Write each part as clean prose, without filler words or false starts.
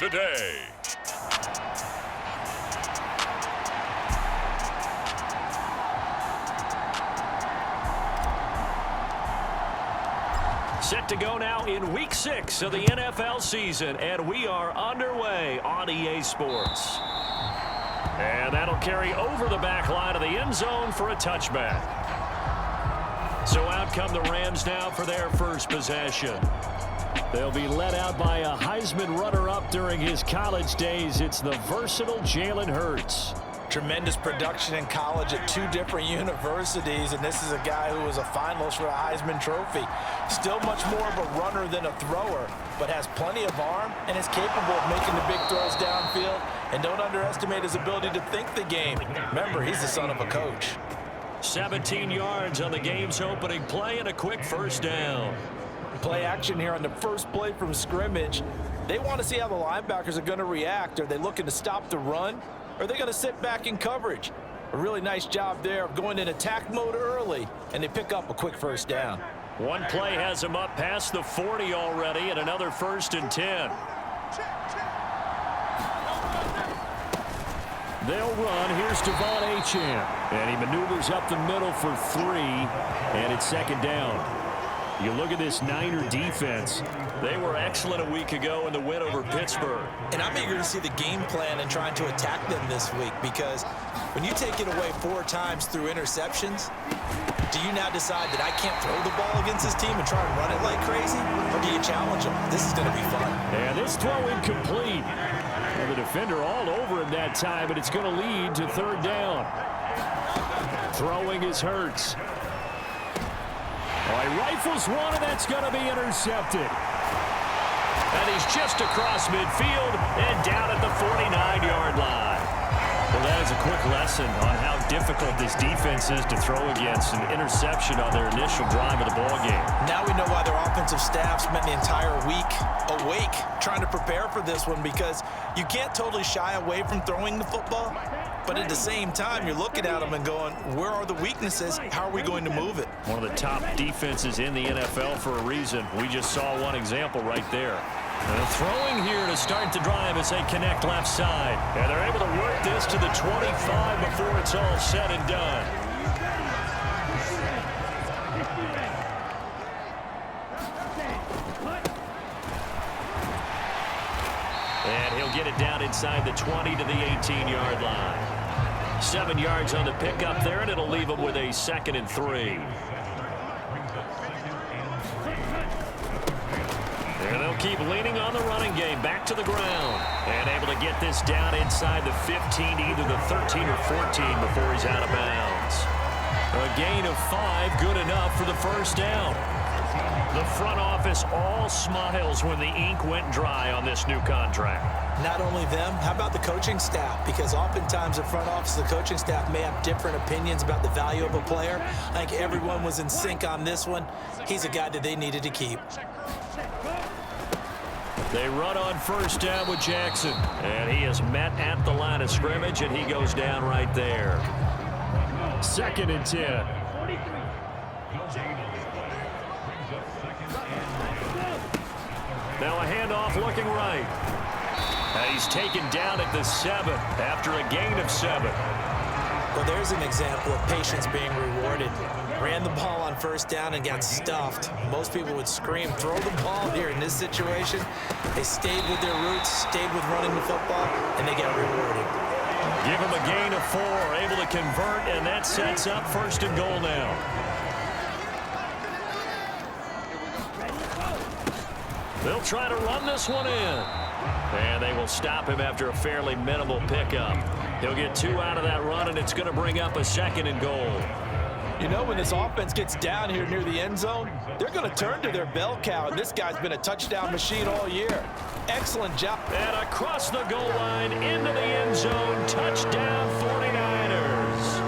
today. Set to go now in Week 6 of the NFL season, and we are underway on EA Sports. And that'll carry over the back line of the end zone for a touchback. So out come the Rams now for their first possession. They'll be led out by a Heisman runner-up during his college days. It's the versatile Jalen Hurts. Tremendous production in college at 2 different universities, and this is a guy who was a finalist for the Heisman Trophy. Still much more of a runner than a thrower, but has plenty of arm and is capable of making the big throws downfield. And don't underestimate his ability to think the game. Remember, he's the son of a coach. 17 yards on the game's opening play and a quick first down. Play action here on the first play from scrimmage. They want to see how the linebackers are going to react. Are they looking to stop the run? Or are they going to sit back in coverage? A really nice job there of going in attack mode early, and they pick up a quick first down. One play has him up past the 40 already, and another 1st and 10. They'll run. Here's Devon Achane. And he maneuvers up the middle for 3, and it's 2nd down. You look at this Niner defense. They were excellent a week ago in the win over Pittsburgh. And I'm eager to see the game plan and trying to attack them this week, because when you take it away 4 times through interceptions, do you now decide that I can't throw the ball against this team and try and run it like crazy? Or do you challenge them? This is going to be fun. And this throw incomplete. And the defender all over him that time, but it's going to lead to 3rd down. Throwing is Hurts. He rifles one, and that's going to be intercepted. And he's just across midfield and down at the 49-yard line. Well, that is a quick lesson on how difficult this defense is to throw against. An interception on their initial drive of the ballgame. Now we know why their offensive staff spent the entire week awake trying to prepare for this one, because you can't totally shy away from throwing the football. But at the same time, you're looking at them and going, where are the weaknesses? How are we going to move it? One of the top defenses in the NFL for a reason. We just saw one example right there. And throwing here to start the drive as they connect left side. And they're able to work this to the 25 before it's all said and done. And he'll get it down inside the 20 to the 18-yard line. 7 yards on the pickup there, and it'll leave him with a 2nd and 3. And they'll keep leaning on the running game, back to the ground. And able to get this down inside the 15, either the 13 or 14 before he's out of bounds. A gain of 5, good enough for the first down. The front office all smiles when the ink went dry on this new contract. Not only them, how about the coaching staff? Because oftentimes the front office, the coaching staff may have different opinions about the value of a player. I think everyone was in sync on this one. He's a guy that they needed to keep. They run on first down with Jackson. And he is met at the line of scrimmage, and he goes down right there. 2nd and 10. Now a handoff looking right. And he's taken down at the 7 after a gain of 7. Well, there's an example of patience being rewarded. Ran the ball on first down and got stuffed. Most people would scream, throw the ball here. In this situation, they stayed with their roots, stayed with running the football, and they got rewarded. Give him a gain of 4, able to convert, and that sets up 1st and goal now. They'll try to run this one in. And they will stop him after a fairly minimal pickup. He'll get 2 out of that run, and it's going to bring up a 2nd and goal. You know, when this offense gets down here near the end zone, they're going to turn to their bell cow, and this guy's been a touchdown machine all year. Excellent job. And across the goal line, into the end zone, touchdown 49ers.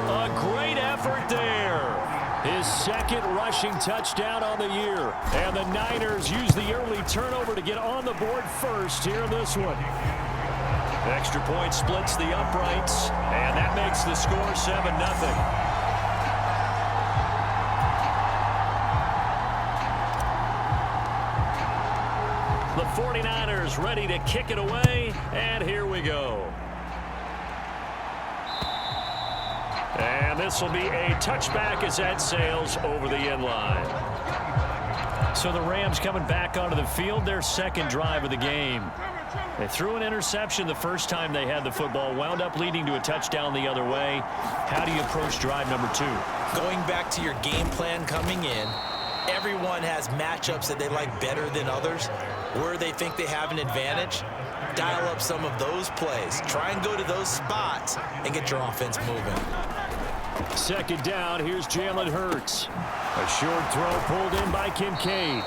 A great effort there. His 2nd rushing touchdown on the year. And the Niners use the early turnover to get on the board first here in this one. Extra point splits the uprights, and that makes the score 7-0. The 49ers ready to kick it away, and here we go. And this will be a touchback as that sails over the end line. So the Rams coming back onto the field, their second drive of the game. They threw an interception the first time they had the football, wound up leading to a touchdown the other way. How do you approach drive number 2? Going back to your game plan coming in, everyone has matchups that they like better than others, where they think they have an advantage. Dial up some of those plays. Try and go to those spots and get your offense moving. Second down, here's Jalen Hurts. A short throw pulled in by Kincaid.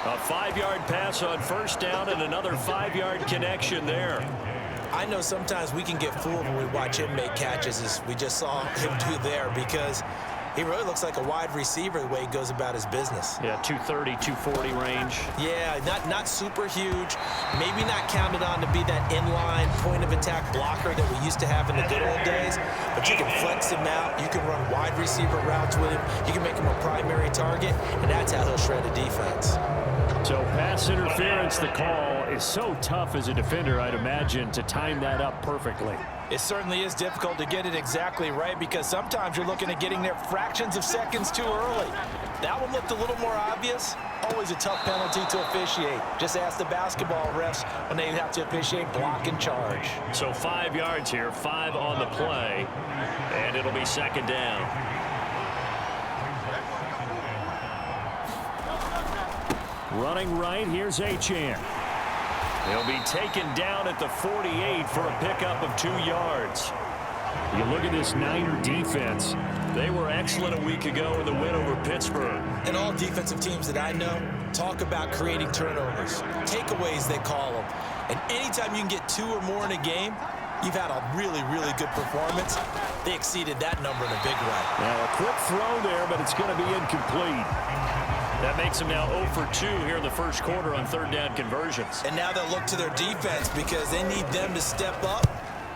A 5-yard pass on first down and another 5-yard connection there. I know sometimes we can get fooled when we watch him make catches, as we just saw him do there, because he really looks like a wide receiver the way he goes about his business. Yeah, 230, 240 range. Yeah, not super huge. Maybe not counted on to be that inline point-of-attack blocker that we used to have in the good old days. But you can flex him out. You can run wide receiver routes with him. You can make him a primary target, and that's how he'll shred a defense. So pass interference, the call is so tough as a defender, I'd imagine, to time that up perfectly. It certainly is difficult to get it exactly right, because sometimes you're looking at getting there fractions of seconds too early. That one looked a little more obvious. Always a tough penalty to officiate. Just ask the basketball refs when they have to officiate block and charge. So 5 yards here, 5 on the play, and it'll be second down. Running right, here's Achane. He'll be taken down at the 48 for a pickup of 2 yards. You look at this Niner defense. They were excellent a week ago in the win over Pittsburgh. And all defensive teams that I know talk about creating turnovers. Takeaways, they call them. And anytime you can get 2 or more in a game, you've had a really, really good performance. They exceeded that number in a big way. Now a quick throw there, but it's going to be incomplete. That makes them now 0 for 2 here in the first quarter on third down conversions. And now they'll look to their defense, because they need them to step up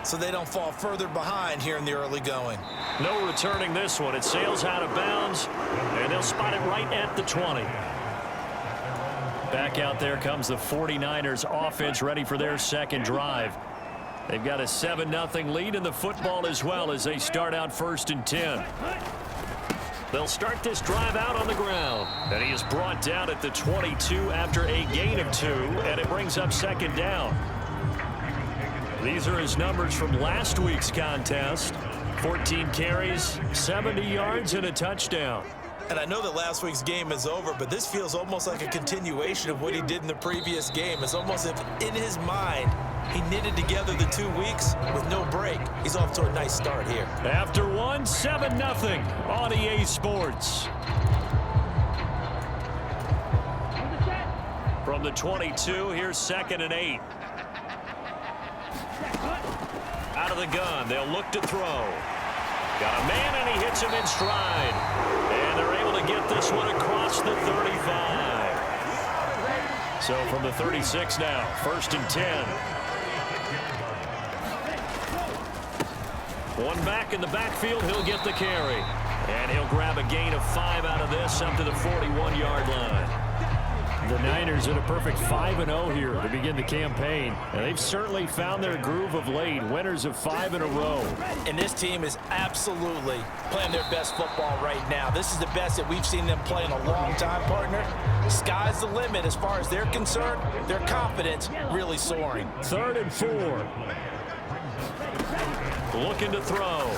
so they don't fall further behind here in the early going. No returning this one. It sails out of bounds, and they'll spot it right at the 20. Back out there comes the 49ers offense, ready for their second drive. They've got a 7-0 lead in the football as well as they start out 1st and 10. They'll start this drive out on the ground. And he is brought down at the 22 after a gain of 2, and it brings up second down. These are his numbers from last week's contest. 14 carries, 70 yards, and a touchdown. And I know that last week's game is over, but this feels almost like a continuation of what he did in the previous game. It's almost as if in his mind, he knitted together the 2 weeks with no break. He's off to a nice start here. After 1, 7-0 on EA Sports. From the 22, here's 2nd and 8. Out of the gun, they'll look to throw. Got a man, and he hits him in stride. And they're able to get this one across the 35. So from the 36 now, 1st and 10. One back in the backfield, he'll get the carry. And he'll grab a gain of 5 out of this up to the 41-yard line. The Niners in a perfect 5-0 here to begin the campaign. And they've certainly found their groove of late, winners of 5 in a row. And this team is absolutely playing their best football right now. This is the best that we've seen them play in a long time, partner. Sky's the limit as far as they're concerned. Their confidence really soaring. 3rd and 4. Looking to throw.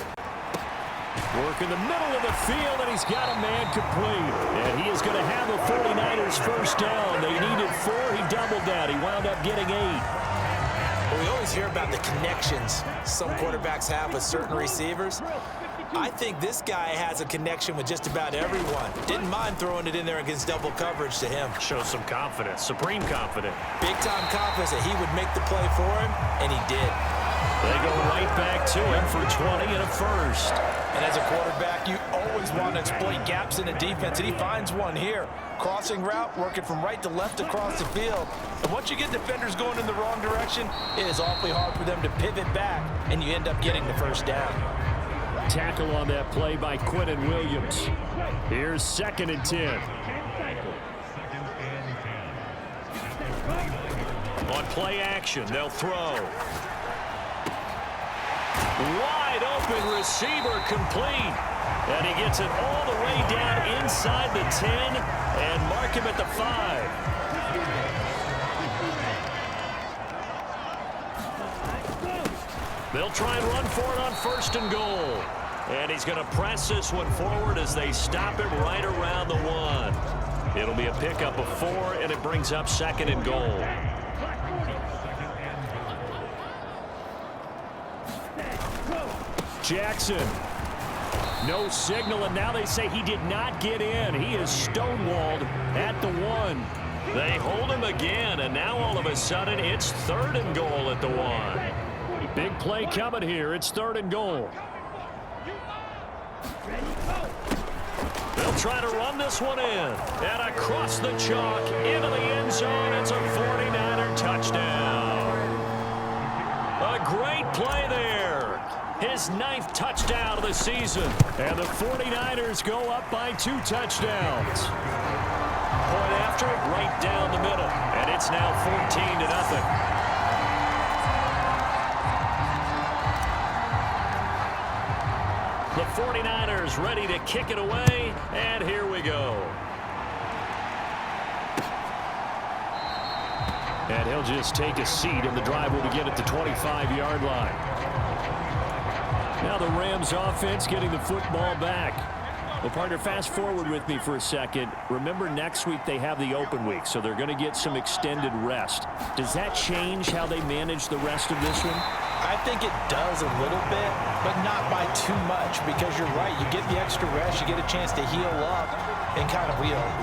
Work in the middle of the field, and he's got a man complete. And he is going to have the 49ers first down. They needed 4. He doubled that. He wound up getting 8. Well, we always hear about the connections some quarterbacks have with certain receivers. I think this guy has a connection with just about everyone. Didn't mind throwing it in there against double coverage to him. Shows some confidence, supreme confidence. Big-time confidence that he would make the play for him, and he did. They go right back to him for 20 and a first. And as a quarterback, you always want to exploit gaps in the defense, and he finds one here. Crossing route, working from right to left across the field. And once you get defenders going in the wrong direction, it is awfully hard for them to pivot back, and you end up getting the first down. Tackle on that play by Quinnen Williams. Here's 2nd and 10. On play action, they'll throw. Wide open receiver complete. And he gets it all the way down inside the 10 and mark him at the 5. They'll try and run for it on 1st and goal. And he's going to press this one forward as they stop him right around the 1. It'll be a pickup of 4, and it brings up 2nd and goal. Jackson. No signal, and now they say he did not get in. He is stonewalled at the 1. They hold him again, and now all of a sudden it's 3rd and goal at the 1. Big play coming here. It's 3rd and goal. They'll try to run this one in. And across the chalk into the end zone. It's a 49er touchdown. A great play there. His 9th touchdown of the season. And the 49ers go up by 2 touchdowns. Point after it, right down the middle. And it's now 14-0. The 49ers ready to kick it away, and here we go. And he'll just take a seat, and the drive will begin at the 25-yard line. Now the Rams offense getting the football back. Well, partner, fast forward with me for a second. Remember, next week they have the open week, so they're going to get some extended rest. Does that change how they manage the rest of this one? I think it does a little bit, but not by too much, because you're right. You get the extra rest, you get a chance to heal up and kind of,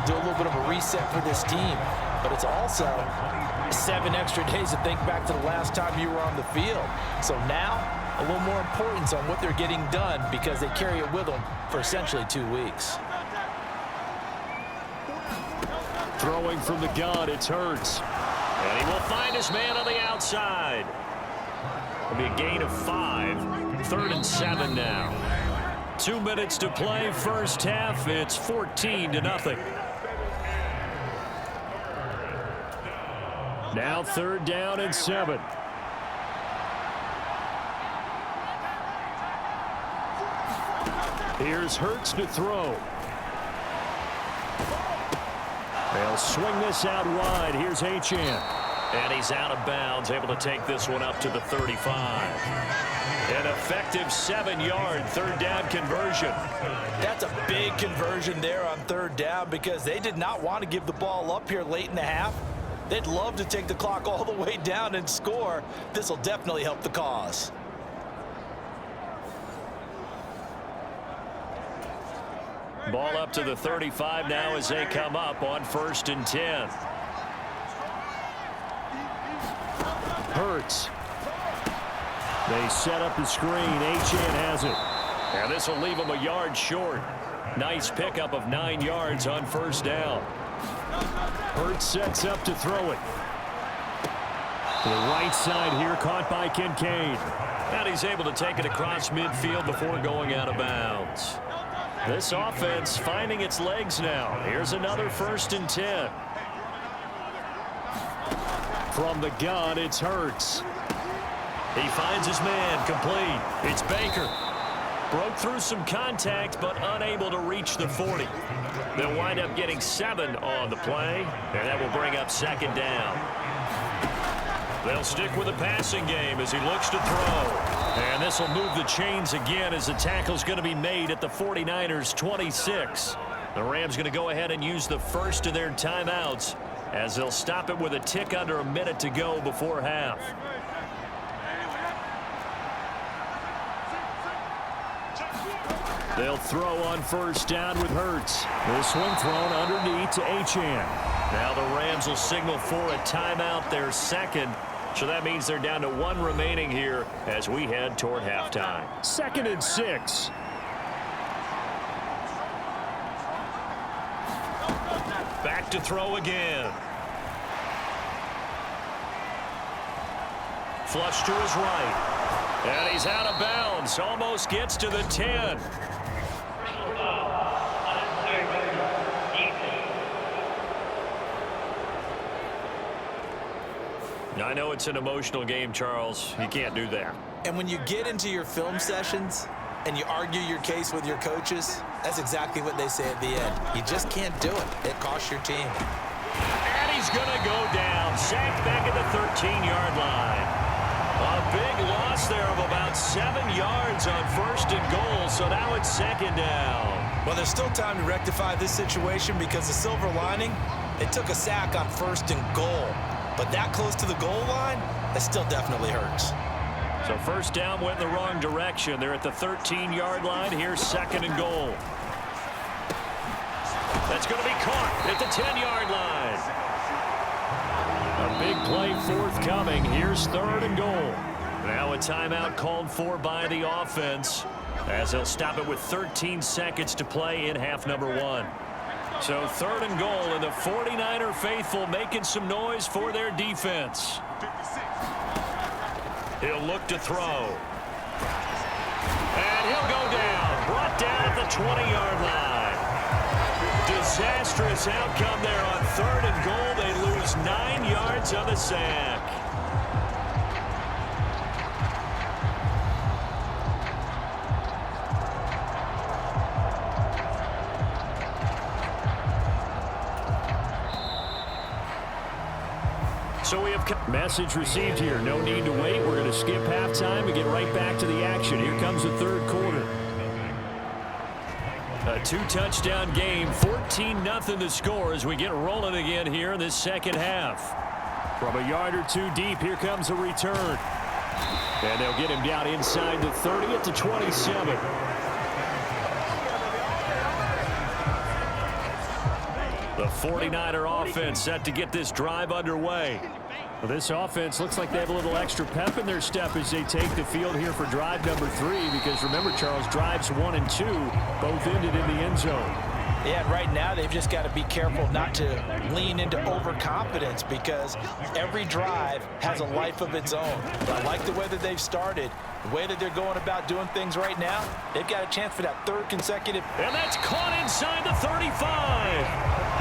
do a little bit of a reset for this team. But it's also 7 extra days to think back to the last time you were on the field. So now, a little more importance on what they're getting done because they carry it with them for essentially 2 weeks. Throwing from the gun, it's Hurts. And he will find his man on the outside. It'll be a gain of 5. 3rd and 7 now. 2 minutes to play, first half. It's 14-0. Now 3rd down and 7. Here's Hurts to throw. They'll swing this out wide. Here's Achane. And he's out of bounds, able to take this one up to the 35. An effective 7-yard 3rd down conversion. That's a big conversion there on 3rd down because they did not want to give the ball up here late in the half. They'd love to take the clock all the way down and score. This will definitely help the cause. Ball up to the 35 now as they come up on 1st and 10. Hurts. They set up the screen. Achane has it. And this will leave him a yard short. Nice pickup of 9 yards on 1st down. Hurts sets up to throw it. To the right side here, caught by Kincaid. And he's able to take it across midfield before going out of bounds. This offense finding its legs now. Here's another 1st and 10. From the gun, it's Hurts. He finds his man, complete. It's Baker. Broke through some contact, but unable to reach the 40. They'll wind up getting 7 on the play, and that will bring up 2nd down. They'll stick with the passing game as he looks to throw. And this will move the chains again as the tackle's going to be made at the 49ers 26. The Rams going to go ahead and use the first of their timeouts as they'll stop it with a tick under a minute to go before half. They'll throw on 1st down with Hurts. This one thrown underneath to Achane. Now the Rams will signal for a timeout, their 2nd. So that means they're down to 1 remaining here as we head toward halftime. 2nd and 6. Back to throw again. Flush to his right. And he's out of bounds. Almost gets to the 10. I know it's an emotional game, Charles. You can't do that. And when you get into your film sessions and you argue your case with your coaches, that's exactly what they say at the end. You just can't do it. It costs your team. And he's going to go down. Sacked back at the 13-yard line. A big loss there of about 7 yards on 1st and goal, so now it's 2nd down. Well, there's still time to rectify this situation because the silver lining, they took a sack on 1st and goal. But that close to the goal line, that still definitely hurts. So 1st down went in the wrong direction. They're at the 13-yard line. Here's 2nd and goal. That's going to be caught at the 10-yard line. A big play forthcoming. Here's 3rd and goal. Now a timeout called for by the offense as they'll stop it with 13 seconds to play in half number 1. So 3rd and goal, and the 49er faithful making some noise for their defense. He'll look to throw. And he'll go down. Brought down at the 20-yard line. Disastrous outcome there on 3rd and goal. They lose 9 yards on the sack. So we have message received here. No need to wait. We're going to skip halftime and get right back to the action. Here comes the 3rd quarter. A 2-touchdown game, 14-0 to score as we get rolling again here in this 2nd half. From a yard or 2 deep, here comes a return. And they'll get him down inside the 30 at the 27. The 49er offense set to get this drive underway. Well, this offense looks like they have a little extra pep in their step as they take the field here for drive number 3, because remember, Charles, drives 1 and 2 both ended in the end zone. Yeah, and right now they've just got to be careful not to lean into overconfidence because every drive has a life of its own. But I like the way that they've started, the way that they're going about doing things right now. They've got a chance for that 3rd consecutive. And that's caught inside the 35.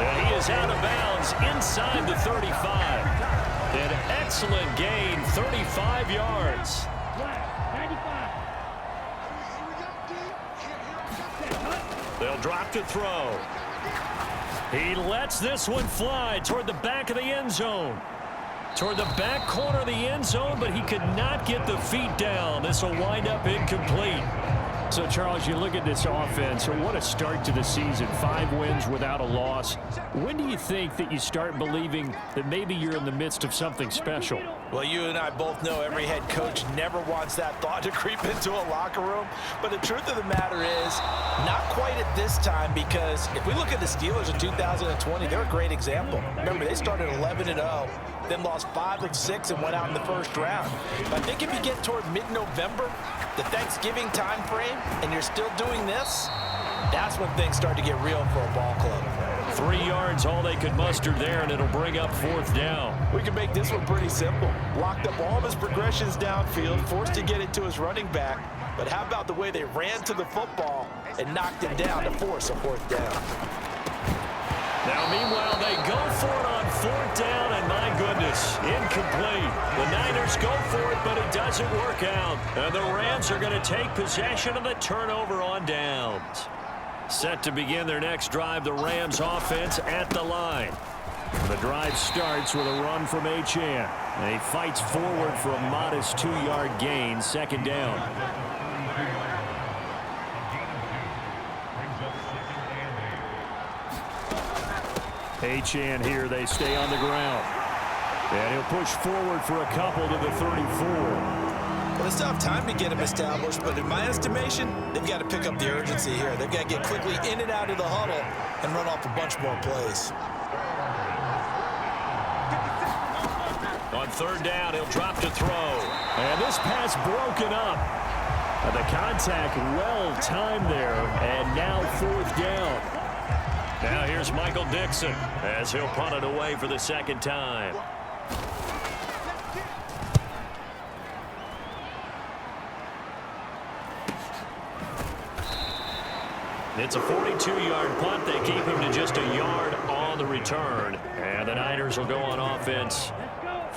And he is out of bounds inside the 35. An excellent gain, 35 yards. They'll drop to throw. He lets this one fly toward the back of the end zone. Toward the back corner of the end zone, but he could not get the feet down. This will wind up incomplete. So, Charles, you look at this offense, what a start to the season. 5 wins without a loss. When do you think that you start believing that maybe you're in the midst of something special? Well, you and I both know every head coach never wants that thought to creep into a locker room. But the truth of the matter is, not quite at this time, because if we look at the Steelers in 2020, they're a great example. Remember, they started 11-0. Then lost 5 of 6 and went out in the 1st round. But I think if you get toward mid-November, the Thanksgiving time frame, and you're still doing this, that's when things start to get real for a ball club. 3 yards, all they could muster there, and it'll bring up 4th down. We can make this one pretty simple. Locked up all of his progressions downfield, forced to get it to his running back. But how about the way they ran to the football and knocked him down to force a 4th down? Now, meanwhile, they go for it on 4th down, and my goodness, incomplete. The Niners go for it, but it doesn't work out. And the Rams are going to take possession of the turnover on downs. Set to begin their next drive, the Rams offense at the line. The drive starts with a run from Achane. And he fights forward for a modest 2-yard gain, 2nd down. Achane here, they stay on the ground. And he'll push forward for a couple to the 34. Well, they still have time to get him established, but in my estimation, they've got to pick up the urgency here. They've got to get quickly in and out of the huddle and run off a bunch more plays. On 3rd down, he'll drop to throw. And this pass broken up. The contact well timed there, and now 4th down. Now here's Michael Dixon as he'll punt it away for the 2nd time. It's a 42-yard punt. They keep him to just a yard on the return. And the Niners will go on offense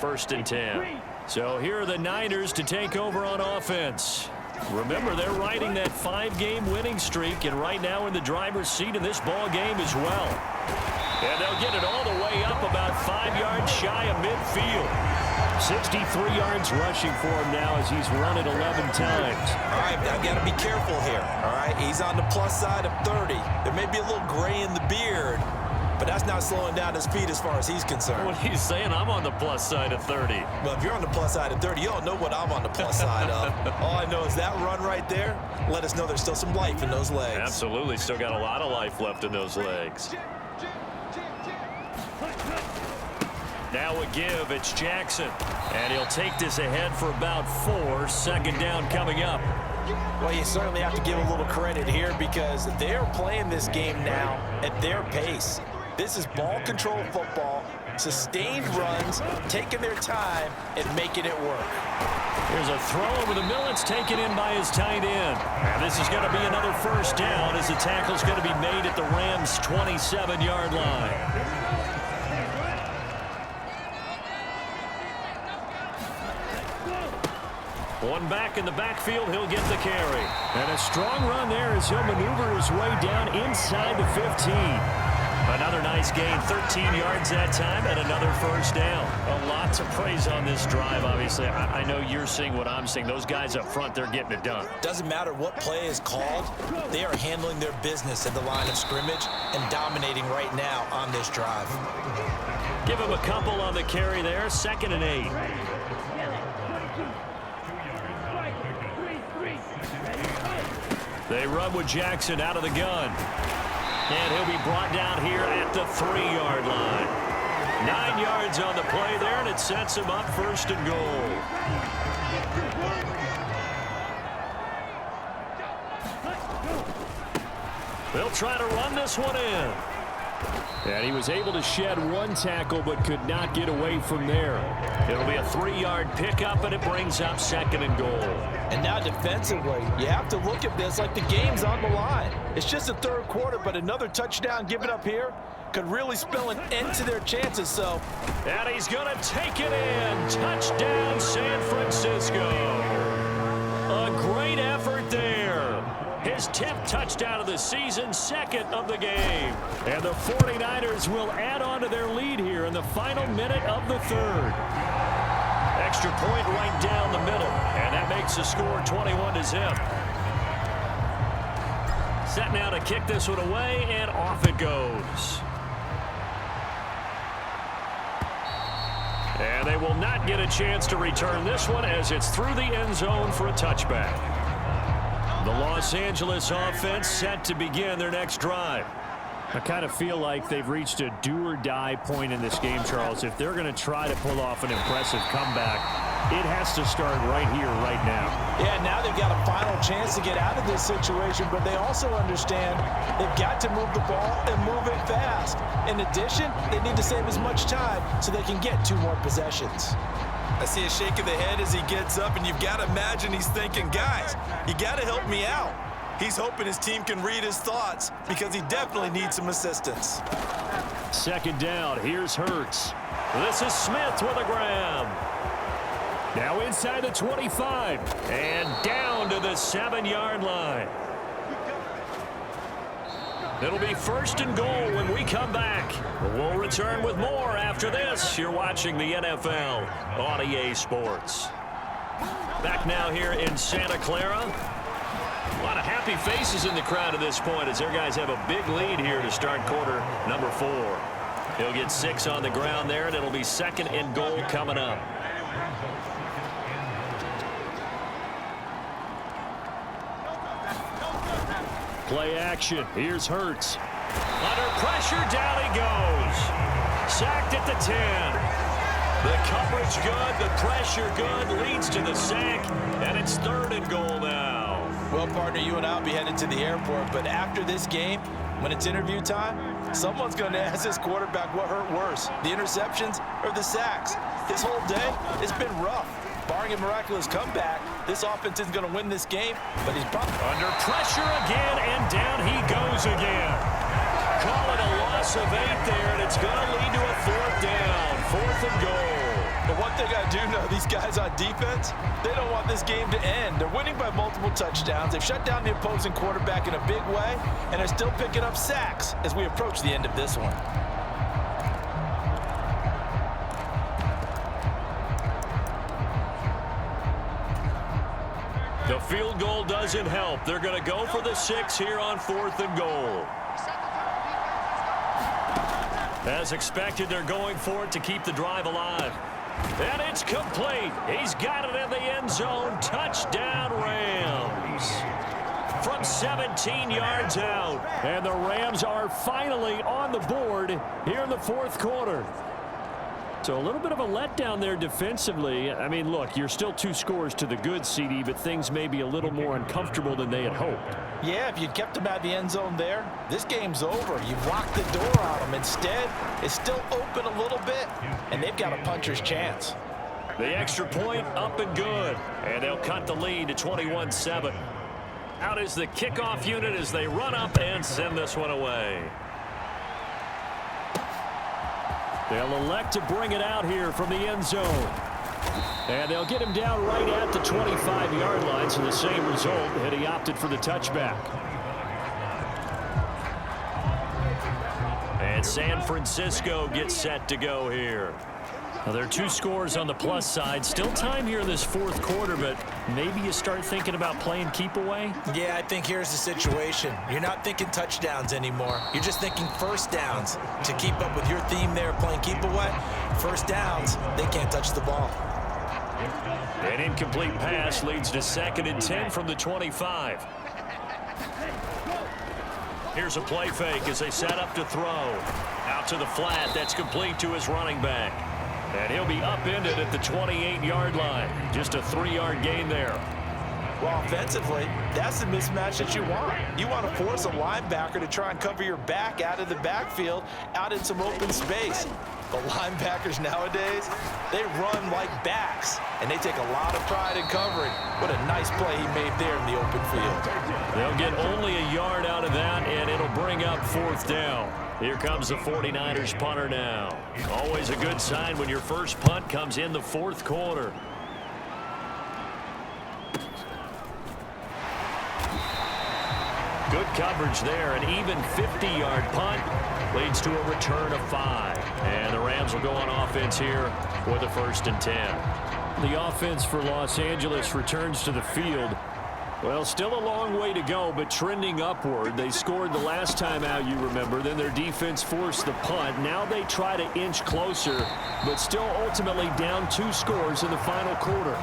1st and 10. So here are the Niners to take over on offense. Remember, they're riding that 5-game winning streak, and right now in the driver's seat in this ball game as well. And they'll get it all the way up about 5 yards shy of midfield. 63 yards rushing for him now as he's run it 11 times. All right, I've got to be careful here. All right, he's on the plus side of 30. There may be a little gray in the beard, but that's not slowing down his speed as far as he's concerned. What he's saying, I'm on the plus side of 30. Well, if you're on the plus side of 30, you don't know what I'm on the plus side of. All I know is that run right there let us know there's still some life in those legs. Absolutely, still got a lot of life left in those legs. Now a give, it's Jackson. And he'll take this ahead for about 4. 2nd down coming up. Well, you certainly have to give a little credit here because they're playing this game now at their pace. This is ball control football, sustained runs, taking their time and making it work. Here's a throw over the middle. It's taken in by his tight end. And this is going to be another 1st down as the tackle's going to be made at the Rams' 27-yard line. One back in the backfield, he'll get the carry. And a strong run there as he'll maneuver his way down inside the 15. Another nice gain, 13 yards that time, and another 1st down. A lot to praise on this drive, obviously. I know you're seeing what I'm seeing. Those guys up front, they're getting it done. Doesn't matter what play is called, they are handling their business at the line of scrimmage and dominating right now on this drive. Give him a couple on the carry there, 2nd and 8. They run with Jackson out of the gun. And he'll be brought down here at the 3-yard line. 9 yards on the play there, and it sets him up 1st and goal. They'll try to run this one in. And he was able to shed 1 tackle but could not get away from there. It'll be a 3-yard pickup, and it brings up 2nd and goal. And now defensively, you have to look at this like the game's on the line. It's just the 3rd quarter, but another touchdown given up here could really spell an end to their chances. So, and he's going to take it in. Touchdown, San Francisco. A great effort there. His 10th touchdown of the season, 2nd of the game. And the 49ers will add on to their lead here in the final minute of the 3rd. Extra point right down the middle, and that makes the score 21-0. Set now to kick this one away, and off it goes. And they will not get a chance to return this one as it's through the end zone for a touchback. The Los Angeles offense set to begin their next drive. I kind of feel like they've reached a do-or-die point in this game, Charles. If they're going to try to pull off an impressive comeback, it has to start right here, right now. Yeah, now they've got a final chance to get out of this situation, but they also understand they've got to move the ball and move it fast. In addition, they need to save as much time so they can get 2 more possessions. I see a shake of the head as he gets up, and you've got to imagine he's thinking, guys, you got to help me out. He's hoping his team can read his thoughts because he definitely needs some assistance. 2nd down. Here's Hurts. This is Smith with a grab. Now inside the 25 and down to the 7-yard line. It'll be 1st and goal when we come back. We'll return with more after this. You're watching the NFL on EA Sports. Back now here in Santa Clara. A lot of happy faces in the crowd at this point as their guys have a big lead here to start quarter number 4. He'll get 6 on the ground there, and it'll be 2nd and goal coming up. Play action. Here's Hurts. Under pressure, down he goes. Sacked at the 10. The coverage good, the pressure good, leads to the sack, and it's 3rd and goal now. Well, partner, you and I will be headed to the airport, but after this game, when it's interview time, someone's going to ask this quarterback what hurt worse, the interceptions or the sacks. His whole day, it's been rough. Barring a miraculous comeback, this offense isn't going to win this game, but he's probably under pressure again, and down he goes again. Call it a loss of 8 there, and it's going to lead to a 4th down, 4th and goal. But one thing I do know, these guys on defense, they don't want this game to end. They're winning by multiple touchdowns. They've shut down the opposing quarterback in a big way, and they're still picking up sacks as we approach the end of this one. The field goal doesn't help. They're going to go for the 6 here on 4th and goal. As expected, they're going for it to keep the drive alive. And it's complete. He's got it in the end zone. Touchdown, Rams. From 17 yards out. And the Rams are finally on the board here in the 4th quarter. So a little bit of a letdown there defensively. I mean, look, you're still 2 scores to the good, CD, but things may be a little more uncomfortable than they had hoped. Yeah, if you'd kept them out of the end zone there, this game's over. You've locked the door on them. Instead, it's still open a little bit, and they've got a puncher's chance. The extra point up and good, and they'll cut the lead to 21-7. Out is the kickoff unit as they run up and send this one away. They'll elect to bring it out here from the end zone. And they'll get him down right at the 25-yard line, so the same result, and he opted for the touchback. And San Francisco gets set to go here. Now, there are 2 scores on the plus side. Still time here in this 4th quarter, but maybe you start thinking about playing keep away? Yeah, I think here's the situation. You're not thinking touchdowns anymore. You're just thinking first downs. To keep up with your theme there, playing keep away, first downs, they can't touch the ball. An incomplete pass leads to 2nd and 10 from the 25. Here's a play fake as they set up to throw. Out to the flat. That's complete to his running back. And he'll be upended at the 28-yard line. Just a 3-yard gain there. Well, offensively, that's the mismatch that you want. You want to force a linebacker to try and cover your back out of the backfield, out in some open space. But linebackers nowadays, they run like backs, and they take a lot of pride in covering. What a nice play he made there in the open field. They'll get only a yard out of that, and it'll bring up 4th down. Here comes the 49ers punter now. Always a good sign when your first punt comes in the 4th quarter. Good coverage there. An even 50-yard punt leads to a return of 5. And the Rams will go on offense here with a 1st and 10. The offense for Los Angeles returns to the field. Well, still a long way to go, but trending upward. They scored the last time out, you remember. Then their defense forced the punt. Now they try to inch closer, but still ultimately down 2 scores in the final quarter.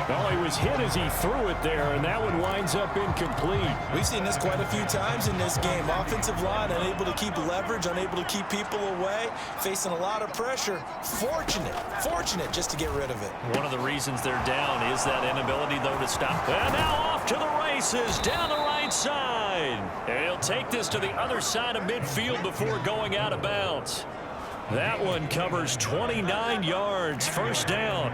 Oh, he was hit as he threw it there, and that one winds up incomplete. We've seen this quite a few times in this game. Offensive line unable to keep leverage, unable to keep people away, facing a lot of pressure. Fortunate just to get rid of it. One of the reasons they're down is that inability, though, to stop. And now off to the races down the right side. And he'll take this to the other side of midfield before going out of bounds. That one covers 29 yards, 1st down.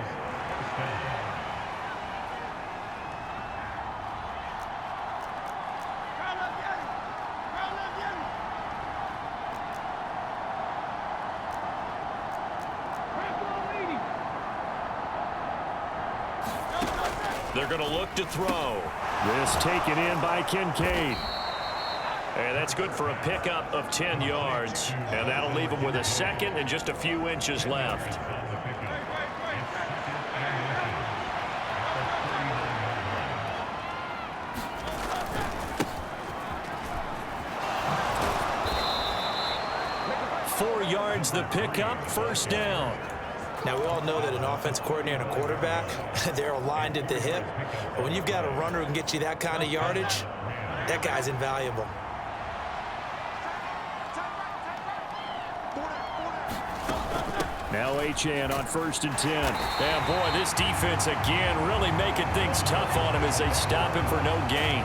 They're going to look to throw. This taken in by Kincaid. And that's good for a pickup of 10 yards. And that'll leave him with a 2nd and just a few inches left. Four yards the pickup, 1st down. Now, we all know that an offense coordinator and a quarterback, they're aligned at the hip. But when you've got a runner who can get you that kind of yardage, that guy's invaluable. Now Achane on 1st and 10. And boy, this defense again really making things tough on him as they stop him for no gain.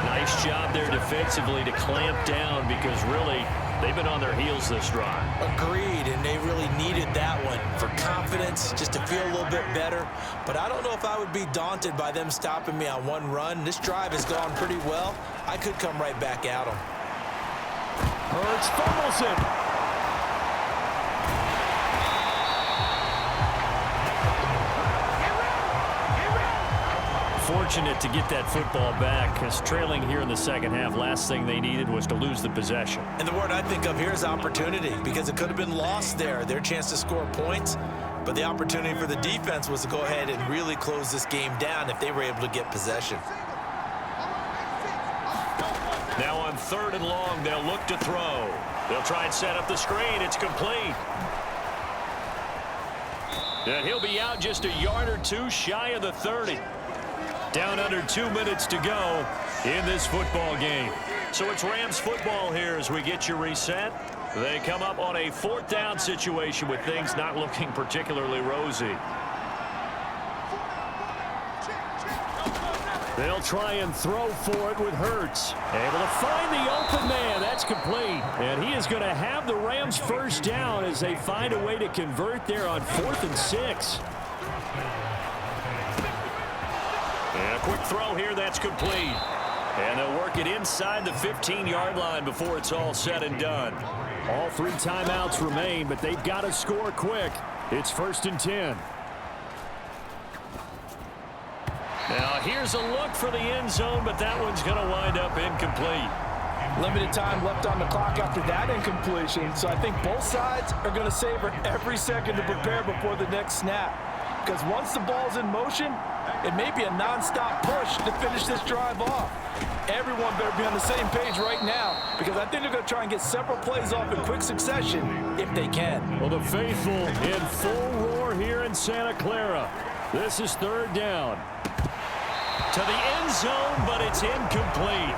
Nice job there defensively to clamp down because really they've been on their heels this drive. Agreed, and they really needed that one for confidence, just to feel a little bit better. But I don't know if I would be daunted by them stopping me on one run. This drive has gone pretty well. I could come right back at them. Hurts fumbles it. fortunate to get that football back, because trailing here in the second half, last thing they needed was to lose the possession. And the word I think of here is opportunity, because it could have been lost there, their chance to score points. But the opportunity for the defense was to go ahead and really close this game down if they were able to get possession. Now on 3rd and long, they'll look to throw. They'll try and set up the screen. It's complete. And he'll be out just a yard or two shy of the 30. Down under 2 minutes to go in this football game. So it's Rams football here as we get you reset. They come up on a 4th down situation with things not looking particularly rosy. They'll try and throw for it with Hurts. Able to find the open man. That's complete. And he is going to have the Rams first down as they find a way to convert there on 4th and 6. And a quick throw here. That's complete. And they'll work it inside the 15-yard line before it's all said and done. All 3 timeouts remain, but they've got to score quick. It's 1st and 10. Now here's a look for the end zone, but that one's going to wind up incomplete. Limited time left on the clock after that incompletion, so I think both sides are going to savor every second to prepare before the next snap. Because once the ball's in motion, it may be a non-stop push to finish this drive off. Everyone better be on the same page right now, because I think they're going to try and get several plays off in quick succession if they can. Well, the faithful in full roar here in Santa Clara. This is 3rd down. To the end zone, but it's incomplete.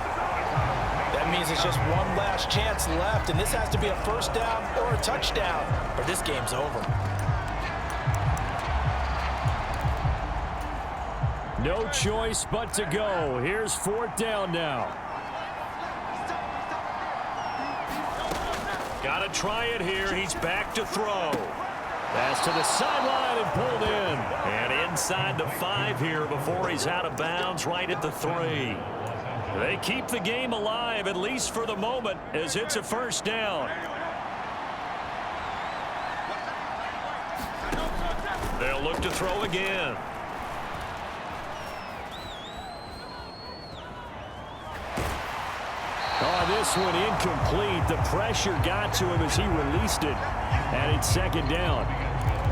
That means it's just one last chance left, and this has to be a 1st down or a touchdown, or this game's over. No choice but to go. Here's 4th down now. Got to try it here. He's back to throw. Pass to the sideline and pulled in. And inside the 5 here before he's out of bounds right at the 3. They keep the game alive, at least for the moment, as it's a 1st down. They'll look to throw again. Oh, this one incomplete. The pressure got to him as he released it. And it's 2nd down.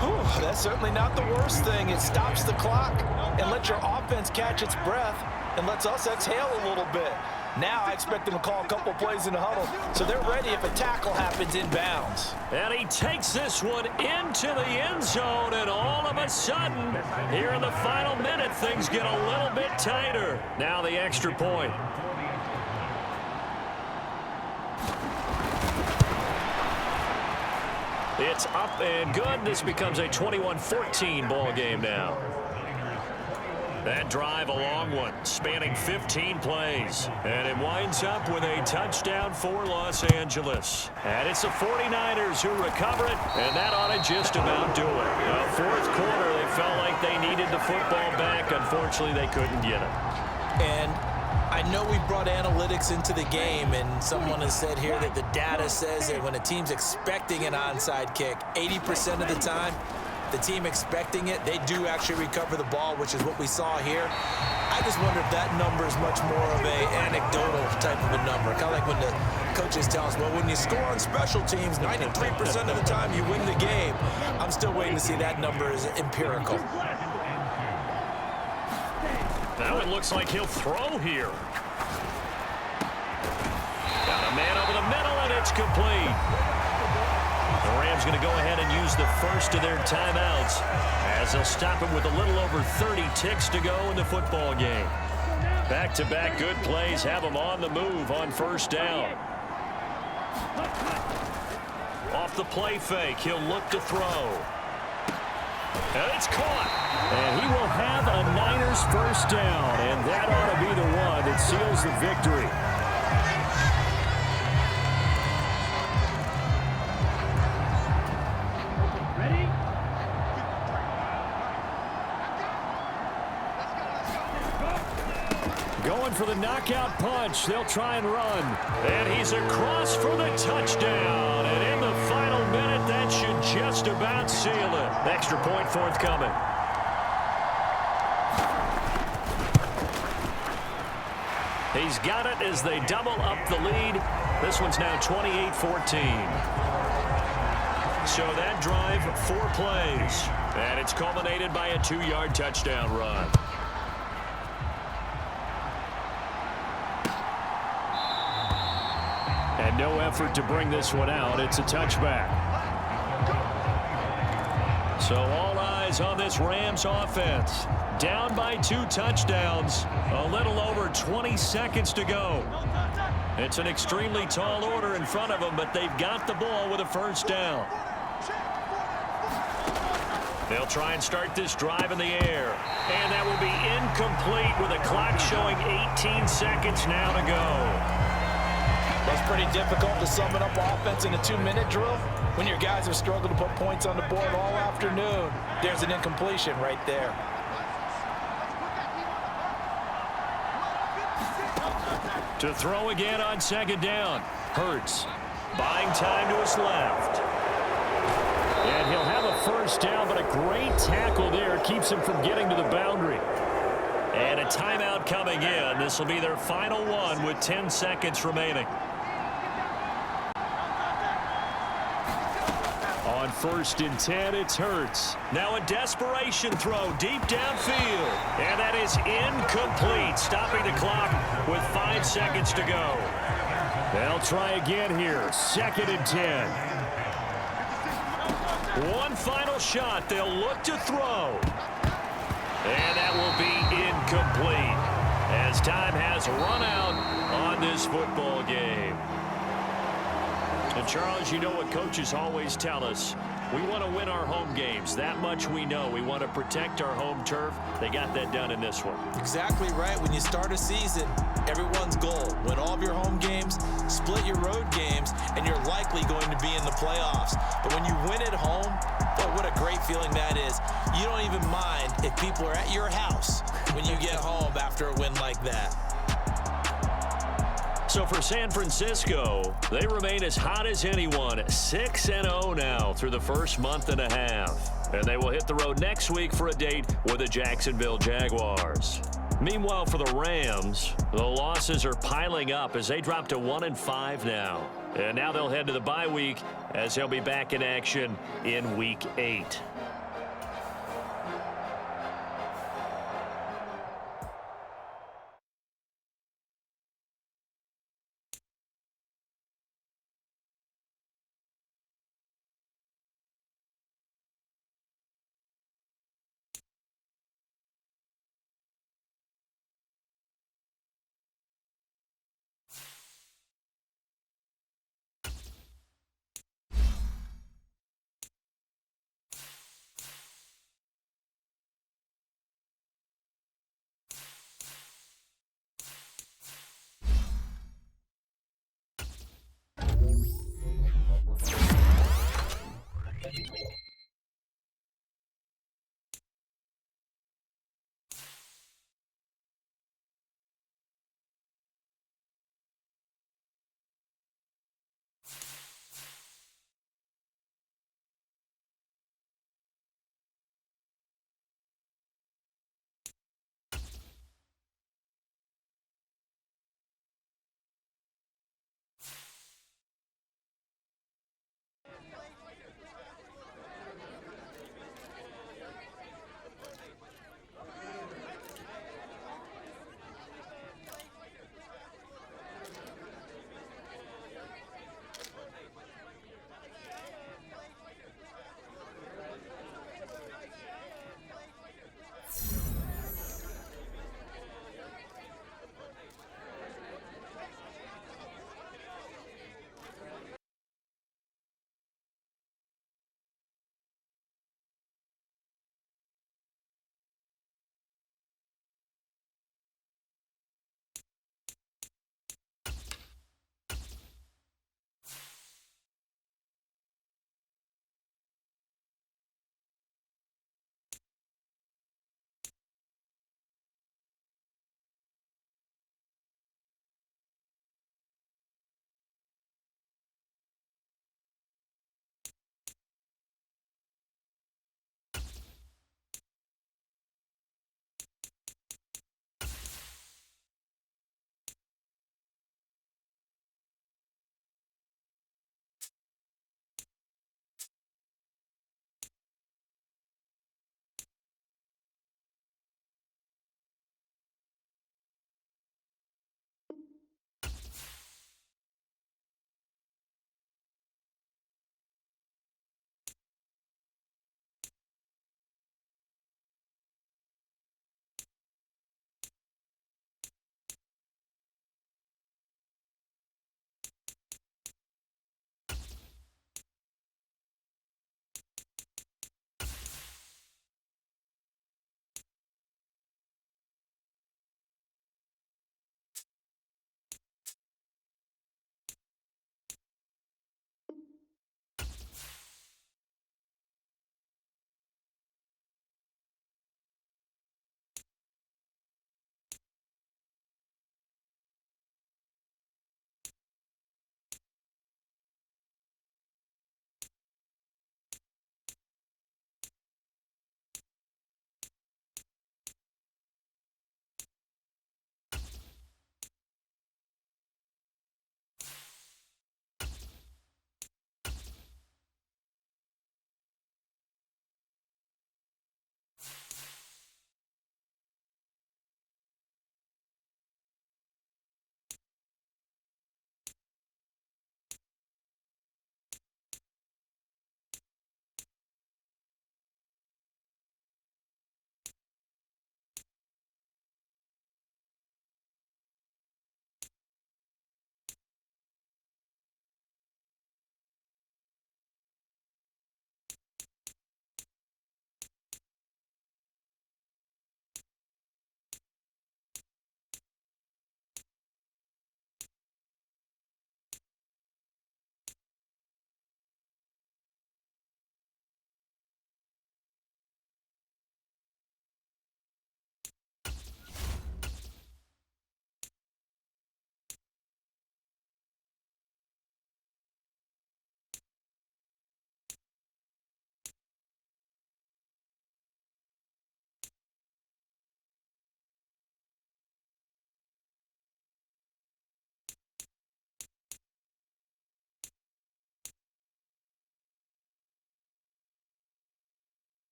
Whew, that's certainly not the worst thing. It stops the clock and lets your offense catch its breath and lets us exhale a little bit. Now I expect them to call a couple plays in the huddle, so they're ready if a tackle happens in bounds. And he takes this one into the end zone, and all of a sudden, here in the final minute, things get a little bit tighter. Now the extra point. It's up and good. This becomes a 21-14 ball game now. That drive, a long one, spanning 15 plays. And it winds up with a touchdown for Los Angeles. And it's the 49ers who recover it, and that ought to just about do it. The 4th quarter, they felt like they needed the football back. Unfortunately, they couldn't get it. And I know we brought analytics into the game, and someone has said here that the data says that when a team's expecting an onside kick, 80% of the time, the team expecting it, they do actually recover the ball, which is what we saw here. I just wonder if that number is much more of a anecdotal type of a number. Kind of like when the coaches tell us, well, when you score on special teams, 93% of the time you win the game. I'm still waiting to see that number is empirical. Now it looks like he'll throw here. Got a man over the middle, and it's complete. The Rams going to go ahead and use the first of their timeouts as they'll stop him with a little over 30 ticks to go in the football game. Back-to-back good plays have him on the move on 1st down. Off the play fake, he'll look to throw. And it's caught. And he will have a Niners 1st down, and that ought to be the one that seals the victory. Going for the knockout punch. They'll try and run. And he's across for the touchdown. And in the final minute, that should just about seal it. Extra point forthcoming. He's got it as they double up the lead. This one's now 28-14. So that drive, 4 plays. And it's culminated by a 2-yard touchdown run. And no effort to bring this one out. It's a touchback. So all eyes on this Rams offense. Down by 2 touchdowns. A little over 20 seconds to go. It's an extremely tall order in front of them, but they've got the ball with a first down. They'll try and start this drive in the air. And that will be incomplete with a clock showing 18 seconds now to go. That's pretty difficult to sum it up offense in a 2-minute drill when your guys have struggled to put points on the board all afternoon. There's an incompletion right there. To throw again on second down. Hurts buying time to his left. And he'll have a first down, but a great tackle there keeps him from getting to the boundary. And a timeout coming in. This will be their final one with 10 seconds remaining. On 1st and 10, it's Hurts. Now a desperation throw deep downfield. And that is incomplete, stopping the clock with 5 seconds to go. They'll try again here. 2nd and 10. One final shot. They'll look to throw. And that will be incomplete as time has run out on this football game. And Charles, you know what coaches always tell us. We want to win our home games. That much we know. We want to protect our home turf. They got that done in this one. Exactly right. When you start a season, everyone's goal: win all of your home games, split your road games, and you're likely going to be in the playoffs. But when you win at home, boy, what a great feeling that is. You don't even mind if people are at your house when you get home after a win like that. So for San Francisco, they remain as hot as anyone, 6-0 now through the first month and a half. And they will hit the road next week for a date with the Jacksonville Jaguars. Meanwhile, for the Rams, the losses are piling up as they drop to 1-5 now. And now they'll head to the bye week as they'll be back in action in Week 8.